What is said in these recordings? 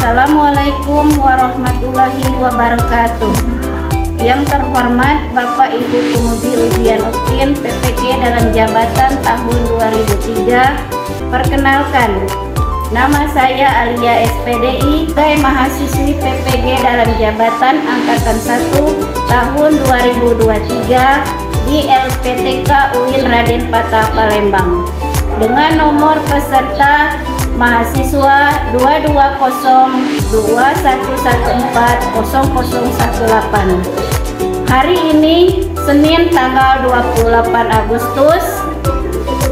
Assalamualaikum warahmatullahi wabarakatuh. Yang terhormat Bapak Ibu Pemudi Ujian Uktin PPG dalam jabatan tahun 2003. Perkenalkan, nama saya Alia SPDI, sebagai mahasiswi PPG dalam jabatan Angkatan 1 tahun 2023 di LPTK UIN Raden Patah Palembang dengan nomor peserta mahasiswa 22021140018. Hari ini Senin tanggal 28 Agustus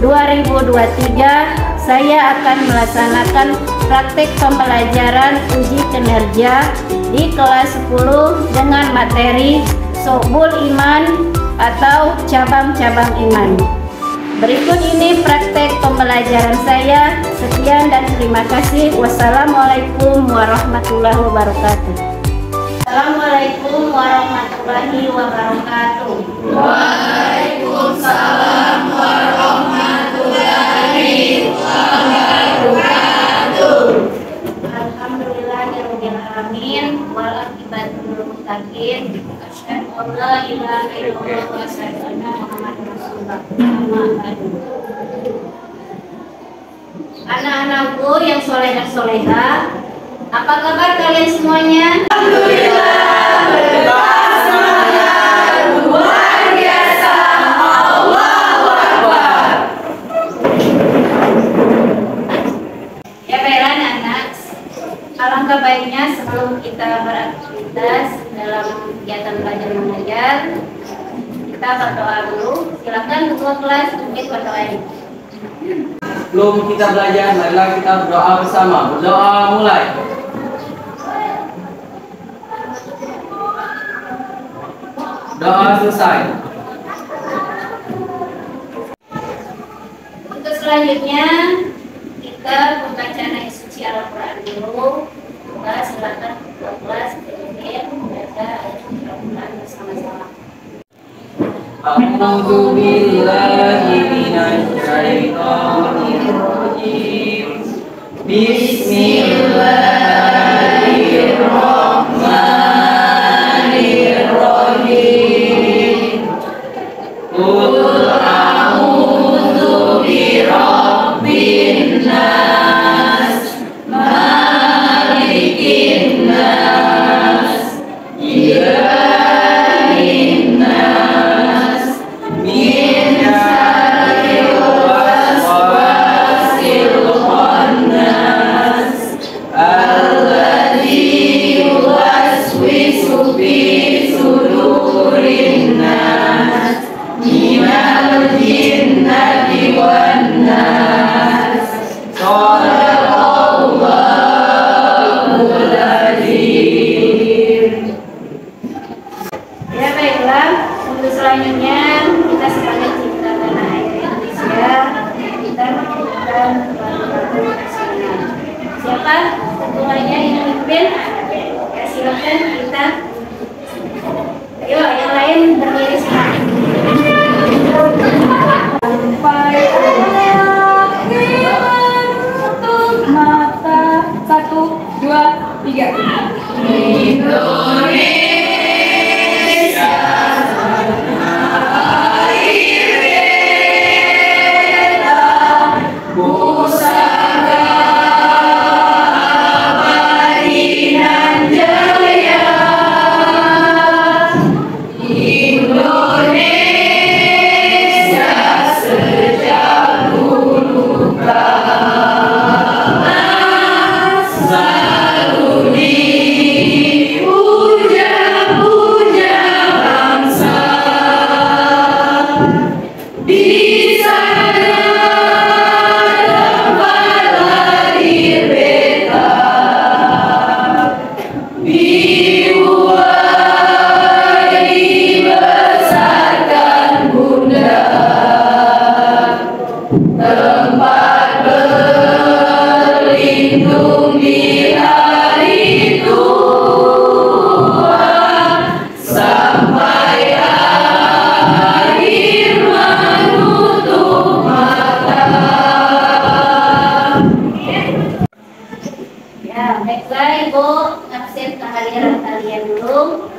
2023 saya akan melaksanakan praktek pembelajaran uji kinerja di kelas 10 dengan materi Syu'bul Iman atau cabang-cabang iman. Berikut ini praktek pembelajaran saya. Sekian dan terima kasih. Wassalamualaikum warahmatullahi wabarakatuh. Assalamualaikum warahmatullahi wabarakatuh. Waalaikumsalam warahmatullahi wabarakatuh. Alhamdulillahirabbil alamin wal aqibatul muttaqin. Asyhadu an la ilaha illallah wa asyhadu anna Muhammadar Rasulullah. Anak-anakku yang soleh dan soleha, apa kabar kalian semuanya? Alhamdulillah, berkah semangat, luar biasa, Allahu Akbar. Ya baiklah anak-anak, alangkah baiknya sebelum kita beraktivitas dalam kegiatan belajar mengajar, kita berdoa dulu. Silakan ketua kelas untuk berdoa ini. Sebelum kita belajar, marilah kita berdoa bersama. Berdoa mulai. Doa selesai. Untuk selanjutnya kita membaca ayat suci Al-Quran dulu. Silakan ketua kelas membaca ayat suci Al-Quran bersama-sama. A'udzu billahi minasy syaithanir rajim. Bismillahirrahmanirrahim. Qul a'udzu birabbin nas, malikin nas, ilahin nas, min syarril waswasil khannas, alladzi yuwaswisu fi sudurin nas, minal jinnati wan nas. Shadaqallahul adzim. Ya baiklah, untuk selanjutnya kita sebagai cinta tanah air Indonesia, kita menunjukkan lagu-lagu nasional. Siapa ketuanya yang memimpin? Ya silakan kita. Ayo yang lain berdiri sekarang. Sampai tutup mata. 1, 2, 3. Indonesia tanah air beta, pusaka abadi nan jaya. Indonesia sejak dulu kala selalu dipuja. Ya, baiklah Ibu, absen kehadiran kalian dulu.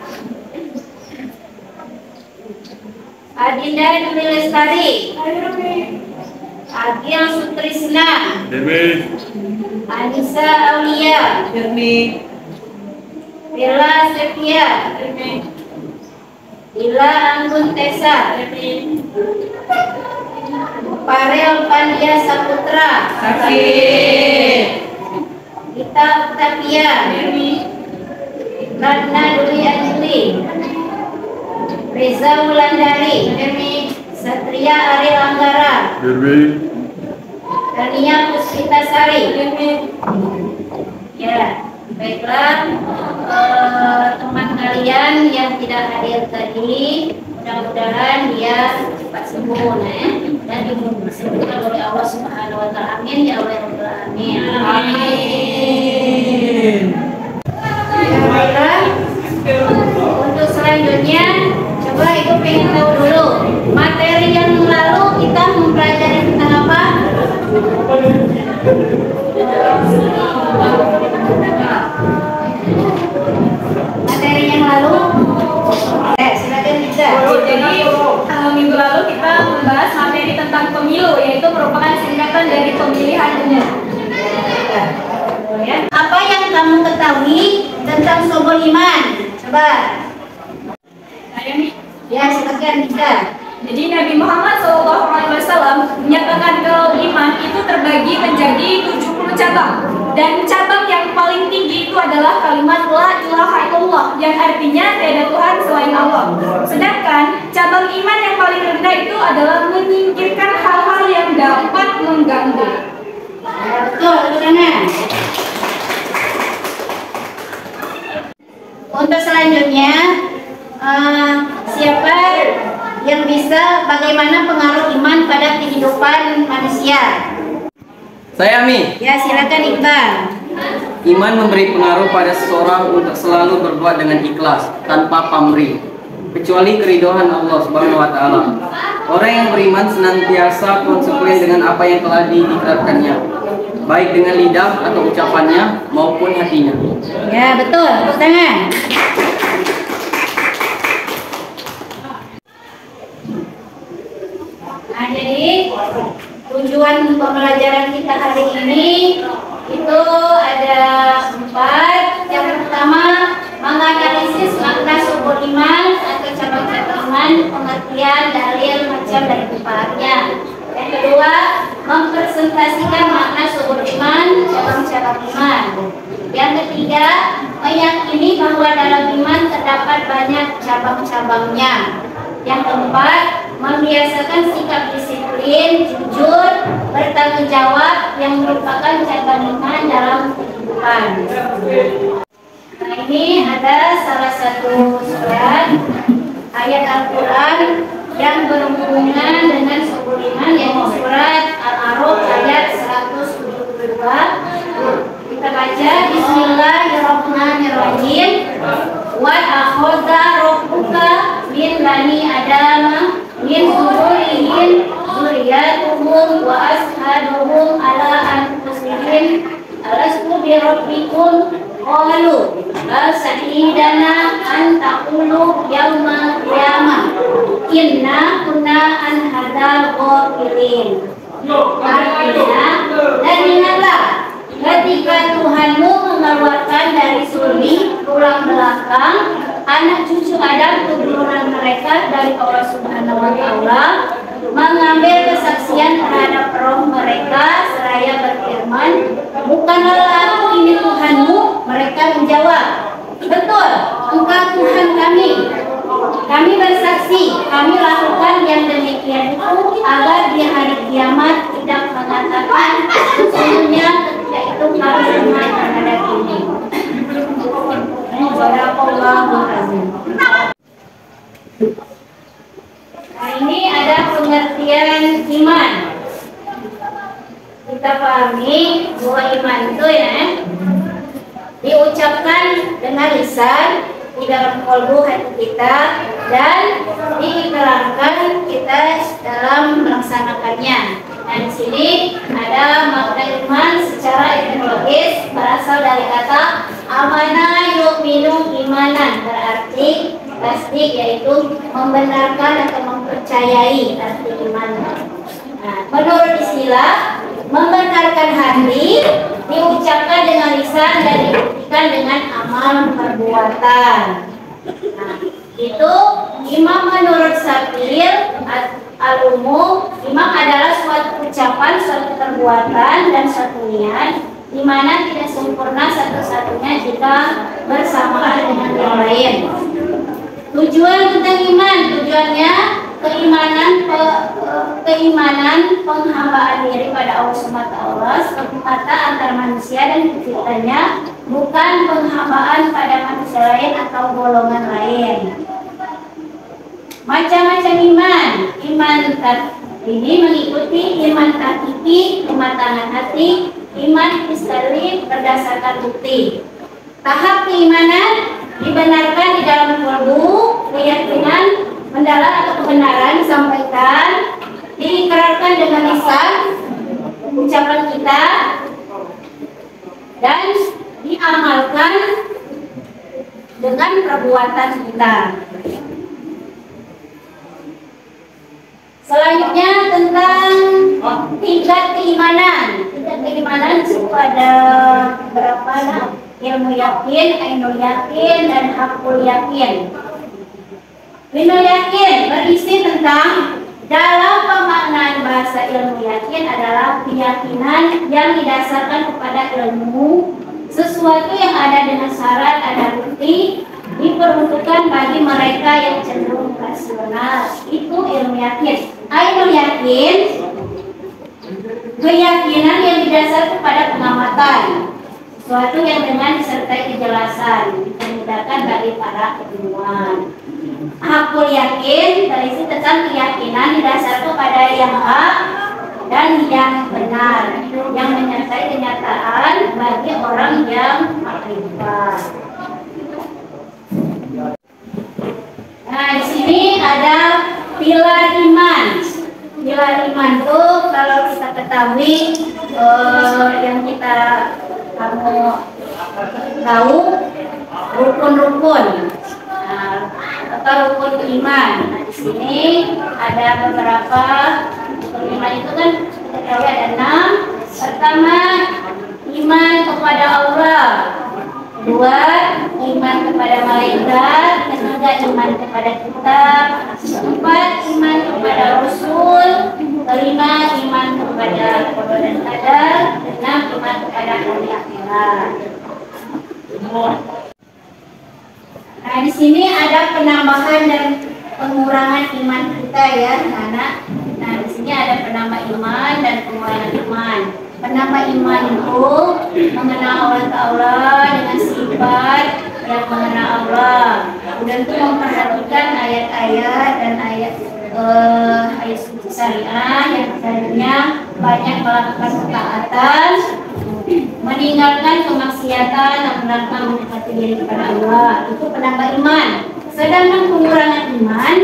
Adinda Dwi Lestari, Agil Sutrisna, Anissa Aulia, Bella Sepia, Ila Anggun Tesa, Farel Pandia Saputra, Gita Octavia, Ratna Dwi Anjli, Reza Wulandari, Satria Ariel Anggara, Dania Puspita Sari. Ya, baiklah teman kalian yang tidak hadir tadi, mudah-mudahan dia cepat sembuh dan disembuhkan oleh Allah Subhanahu wa taala. Amin ya Allah ya Rabbal alamin. Amin. Ya, baiklah. Untuk selanjutnya, coba Ibu pengen tahu dulu materi yang lalu kita mempelajari tentang apa? Materi yang lalu, silakan bisa. Jadi minggu lalu kita membahas materi tentang pemilu, yaitu merupakan singkatan dari pemilihan umum. Apa yang kamu ketahui tentang Sobol Iman? Coba. Saya nih. Ya, silakan bisa. Jadi Nabi Muhammad SAW menyatakan kalau iman itu terbagi menjadi 70 cabang. Dan cabang yang paling tinggi itu adalah kalimat La ilaha illallah, yang artinya tiada Tuhan selain Allah. Sedangkan cabang iman yang paling rendah itu adalah menyingkirkan hal-hal yang dapat mengganggu. Ya, betul, kanan. Untuk selanjutnya, siapa yang bisa bagaimana pengaruh iman pada kehidupan manusia? Saya Mi. Ya, silakan Iqbal. Iman memberi pengaruh pada seseorang untuk selalu berbuat dengan ikhlas tanpa pamrih, kecuali keridhaan Allah Subhanahu wa taala. Orang yang beriman senantiasa konsekuen dengan apa yang telah diikrarkannya, baik dengan lidah atau ucapannya maupun hatinya. Ya, betul. Tepuk tangan. Nah, jadi tujuan pembelajaran kita hari ini itu ada 4. Yang pertama, menganalisis makna subur iman atau cabang-cabang iman, pengertian, dalil, macam dan manfaatnya. Yang kedua, mempresentasikan makna subur iman, cabang-cabang iman. Yang ketiga, meyakini bahwa dalam iman terdapat banyak cabang-cabangnya. Yang keempat, membiasakan sikap disiplin, jujur, bertanggung jawab yang merupakan cabang iman dalam kehidupan. Nah, ini ada salah satu surat ayat Al-Quran yang berhubungan dengan subur iman, yaitu surat Al-A'raf ayat 172. Kita baca, Bismillahirrahmanirrahim. Wa akhadha rabbuka min bani adama min zuhurihim dzurriyyatuhum wa ashaduhum ala anfusihim alastu bi rabbikum qalu bal sa'idana an taqulu yawma qiyamah inna kunna an hadzal ghafilin. Artinya, dan ingatlah ketika Tuhanmu mengeluarkan dari sulbi tulang belakang anak cucu Adam keturunan mereka dari Allah Subhanahu wa taala, mengambil kesaksian terhadap roh mereka seraya berfirman, bukanlah aku ini Tuhanmu? Mereka menjawab, betul, engkau Tuhan kami. Kami bersaksi, kami lakukan yang demikian itu agar di hari kiamat tidak mengatakan sesungguhnya ketika itu kami iman terhadap ini. Nah, ini ada pengertian iman. Kita pahami bahwa iman itu diucapkan dengan lisan di dalam kalbu hati kita dan diikrarkan kita dalam melaksanakannya. Nah, di sini ada makna iman secara etimologis berasal dari kata amana yu'minu imanan, berarti tasdik, yaitu membenarkan atau mempercayai arti iman. Nah, menurut istilah, membenarkan hati diucapkan dengan lisan dan dibuktikan dengan amal perbuatan. Nah, itu imam menurut Syafir al-umum, imam adalah suatu ucapan, suatu perbuatan, dan suatu niat di mana tidak sempurna satu-satunya jika bersamaan dengan yang lain. Tujuan tentang iman, tujuannya keimanan penghambaan diri pada Allah SWT, kata antar manusia dan penciptanya, bukan penghambaan pada manusia lain atau golongan lain. Macam-macam iman. Iman ini mengikuti iman hakiki, kematangan hati, iman istri berdasarkan bukti. Tahap keimanan dibenarkan di dalam kalbu, keyakinan mendalam atau kebenaran disampaikan, diikrarkan dengan lisan, ucapan kita, dan diamalkan dengan perbuatan kita. Selanjutnya tentang tingkat keimanan. Tingkat keimanan itu ada berapa? Ilmu yakin, ainul yakin, dan hakul yakin. Ilmu yakin berisi tentang, dalam pemaknaan bahasa ilmu yakin adalah keyakinan yang didasarkan kepada ilmu, sesuatu yang ada dengan syarat, ada bukti, diperuntukkan bagi mereka yang cenderung rasional. Itu ilmu yakin. Ainul yakin, keyakinan yang didasarkan pada pengamatan, sesuatu yang dengan disertai kejelasan, dimudahkan bagi para ilmuwan. Hakul yakin berisi tentang keyakinan didasarkan pada yang hak dan yang benar, yang menyertai kenyataan bagi orang yang makrifat. Nah, di sini ada pilar iman. Pilar iman tuh kalau kita ketahui, yang kita kamu tahu rukun-rukun. Nah, atau rukun iman. Nah, di sini ada beberapa rukun iman itu kan kita tahu ada 6. Pertama, iman kepada Allah. 2, iman kepada malaikat. 3, iman kepada kitab. 4, iman kepada Rasul. 5, iman kepada qada dan qadar. 6, iman kepada hari akhirat. Nah, di sini ada penambahan dan pengurangan iman kita ya, anak. Nah, di sini ada penambah iman dan pengurangan iman. Penambah iman itu mengenal Allah dengan sifat yang mengenal Allah. Kemudian itu memperhatikan ayat-ayat dan ayat suci syariah yang sebenarnya banyak melakukan ketaatan, meninggalkan kemaksiatan dan mendekati diri kepada Allah. Itu penambah iman. Sedangkan pengurangan iman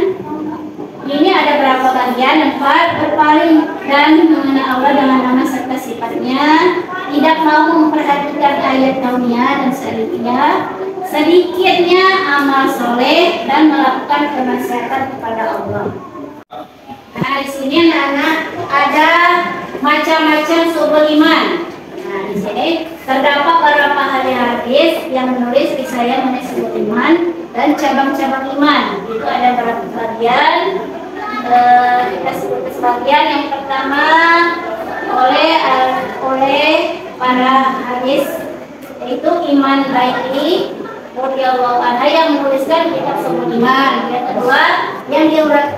ini ada berapa bagian? 4, berpaling dan mengenal Allah dengan nama serta sifatnya, tidak mau memperhatikan ayat kauniyah dan syariah, sedikitnya amal soleh, dan melakukan kemaksiatan kepada Allah. Nah, di sini anak-anak ada macam-macam subul iman. Nah, di sini terdapat beberapa hadis yang menulis riwayat mengenai subul iman dan cabang-cabang iman. Itu ada beberapa bagian. Kita sebut sebagian. Yang pertama oleh para hadis, yaitu Iman Baiti radhiyallahu anha yang menuliskan kitab subul iman. Yang kedua yang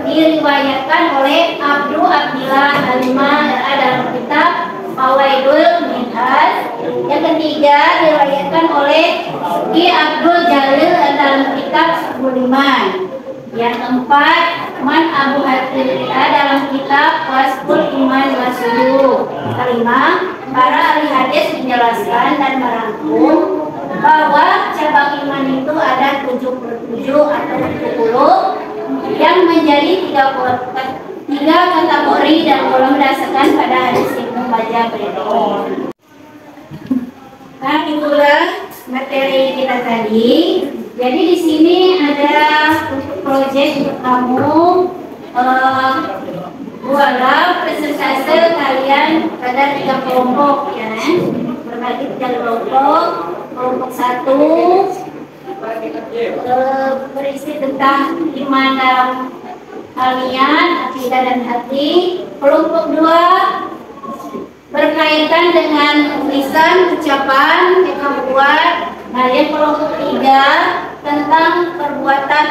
diriwayatkan oleh Abdul Abdillah Halimah dalam kitab Fawaidul Minhaj. Yang ketiga diriwayatkan oleh Ki Abdul Jalil dalam kitab subul iman. Yang keempat Man Abu Hatiriyah dalam kitab Wasful Iman Wasudu. Kelima, para ahli hadis menjelaskan dan merangkum bahwa cabang iman itu ada 77 atau 70 yang menjadi 33 3 kategori dan pola berdasarkan pada hadis Ibnu Majah berikut. Nah, itulah materi kita tadi. Jadi di sini ada proyek untuk kamu, buatlah presentase kalian pada 3 kelompok ya, berbagi 3 kelompok. Kelompok 1 berisi tentang iman dalam kalian, akidah dan hati. Kelompok 2 berkaitan dengan lisan, ucapan yang kamu buat. Kemudian kelompok 3 tentang perbuatan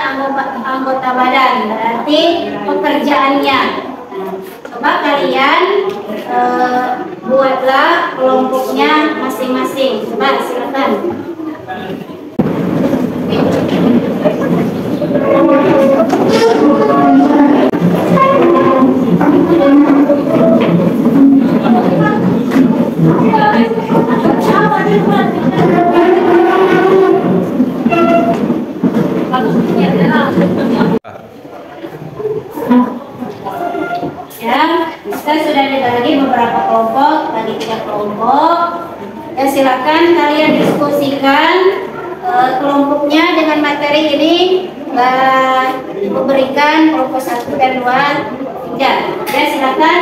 anggota badan, berarti pekerjaannya. Coba kalian buatlah kelompoknya masing-masing. Coba silakan. Ya, kita sudah dibagi beberapa kelompok, bagi 3 kelompok. Ya, silakan kalian diskusikan kelompoknya dengan materi ini. Memberikan kelompok 1 dan 2, 3. Ya, silakan.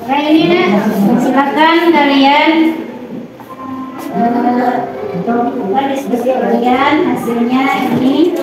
Nah, ini silakan kalian diskusi kalian hasilnya ini.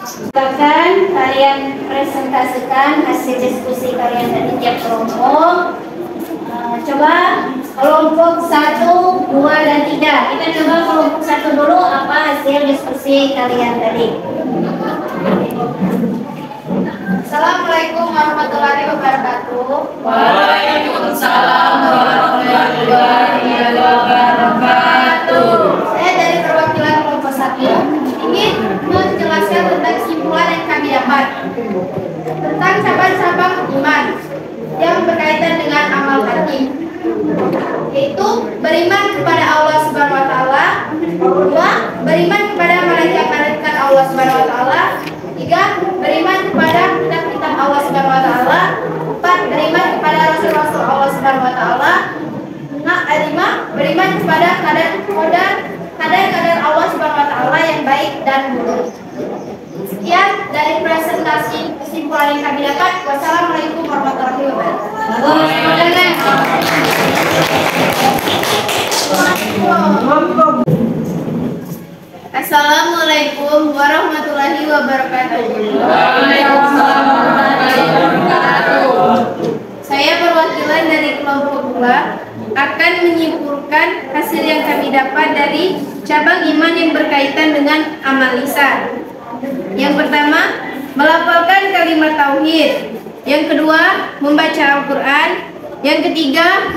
Silakan kalian presentasikan hasil diskusi kalian dari tiap kelompok. Coba kelompok 1, 2, dan 3. Kita coba kelompok 1 dulu, apa hasil diskusi kalian tadi. Assalamualaikum warahmatullahi wabarakatuh. Waalaikumsalam warahmatullahi wabarakatuh. Saya dari perwakilan kelompok 1 ingin menjelaskan tentang kesimpulan yang kami dapat tentang cabang-cabang iman yang berkaitan dengan amal hati, yaitu beriman kepada Allah Subhanahu wa taala, 2 beriman kepada malaikat-malaikat Allah Subhanahu wa taala, 3 beriman kepada kitab-kitab Allah Subhanahu wa taala, 4 beriman kepada rasul-rasul Allah Subhanahu wa taala, 5 beriman kepada kadar Allah Subhanahu wa taala yang baik dan buruk. Sekian dari presentasi kesimpulan yang kami dapat. Wassalamualaikum warahmatullahi wabarakatuh. Assalamualaikum warahmatullahi wabarakatuh. Waalaikumsalam warahmatullahi wabarakatuh. Saya perwakilan dari kelompok 2 akan menyimpulkan hasil yang kami dapat dari cabang iman yang berkaitan dengan amal lisan. Yang pertama, melafalkan kalimat tauhid. Yang kedua, membaca Al-Quran. Yang ketiga,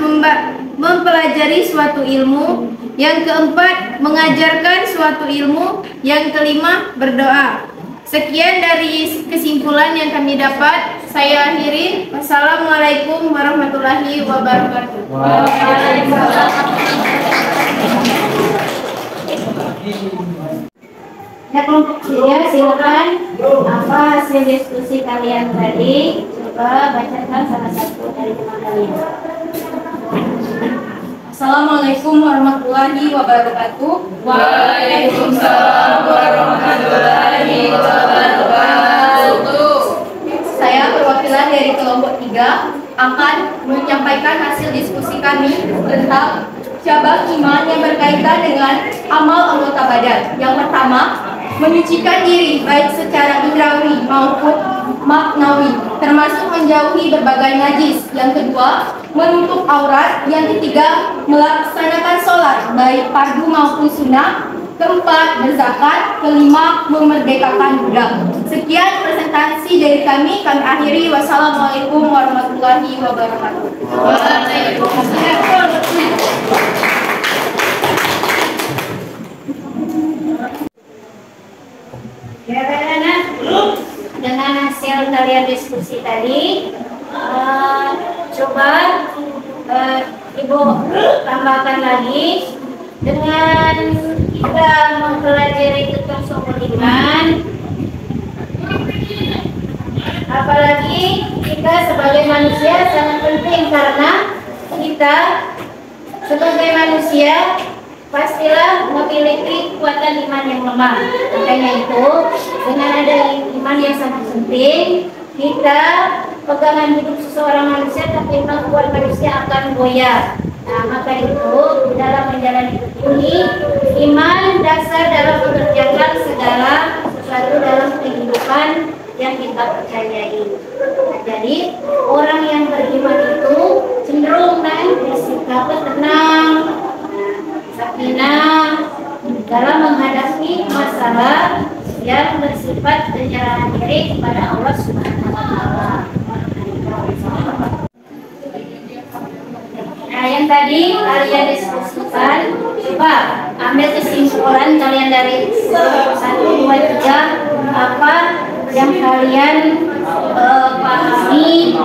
mempelajari suatu ilmu. Yang keempat, mengajarkan suatu ilmu. Yang kelima, berdoa. Sekian dari kesimpulan yang kami dapat. Saya akhiri. Wassalamualaikum warahmatullahi wabarakatuh. Ya kelompok ya, silakan. Apa hasil diskusi kalian tadi? Coba bacakan salah satu dari teman kalian. Assalamualaikum warahmatullahi wabarakatuh. Waalaikumsalam warahmatullahi wabarakatuh. Saya perwakilan dari kelompok 3 akan menyampaikan hasil diskusi kami tentang cabang iman yang berkaitan dengan amal anggota badan. Yang pertama, menyucikan diri baik secara indrawi maupun maknawi, termasuk menjauhi berbagai najis. Yang kedua, menutup aurat. Yang ketiga, melaksanakan sholat baik fardu maupun sunnah. Keempat, berzakat. Kelima, memerdekakan budak. Sekian presentasi dari kami akhiri. Wassalamualaikum warahmatullahi wabarakatuh. Ya anak-anak, dengan hasil kalian diskusi tadi, coba Ibu tambahkan lagi dengan kita mempelajari tentang sumber iman. Apalagi kita sebagai manusia sangat penting karena kita sebagai manusia pastilah memiliki kekuatan iman yang lemah. Makanya itu dengan ada iman yang sangat penting, kita pegangan hidup seseorang manusia tapi kemampuan manusia akan goyah. Nah, maka itu dalam menjalani hidup ini, iman dasar dalam mengerjakan segala sesuatu dalam kehidupan yang kita percayai. Nah, jadi orang yang beriman itu cenderung bersikap tenang, sakinah dalam menghadapi masalah yang bersifat penyerahan diri kepada Allah Subhanahu wa taala. Nah, yang tadi kalian diskusikan, coba ambil kesimpulan kalian dari 1, 2, 3, apa yang kalian pahami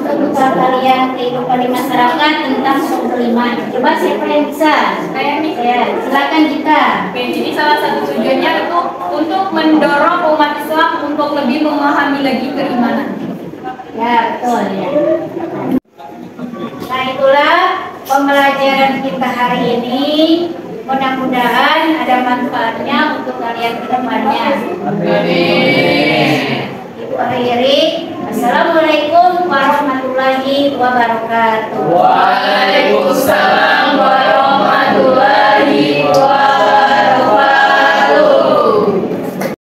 tentang kalian kehidupan di masyarakat tentang sumber iman. Coba siapa yang bisa? Saya nih. Ya, silakan kita. Oke, jadi salah satu tujuannya itu untuk mendorong umat Islam untuk lebih memahami lagi keimanan. Ya, betul ya. Nah, itulah pembelajaran kita hari ini. Mudah-mudahan ada manfaatnya untuk kalian ke depannya. Ibu akhiri. Assalamualaikum warahmatullahi wabarakatuh.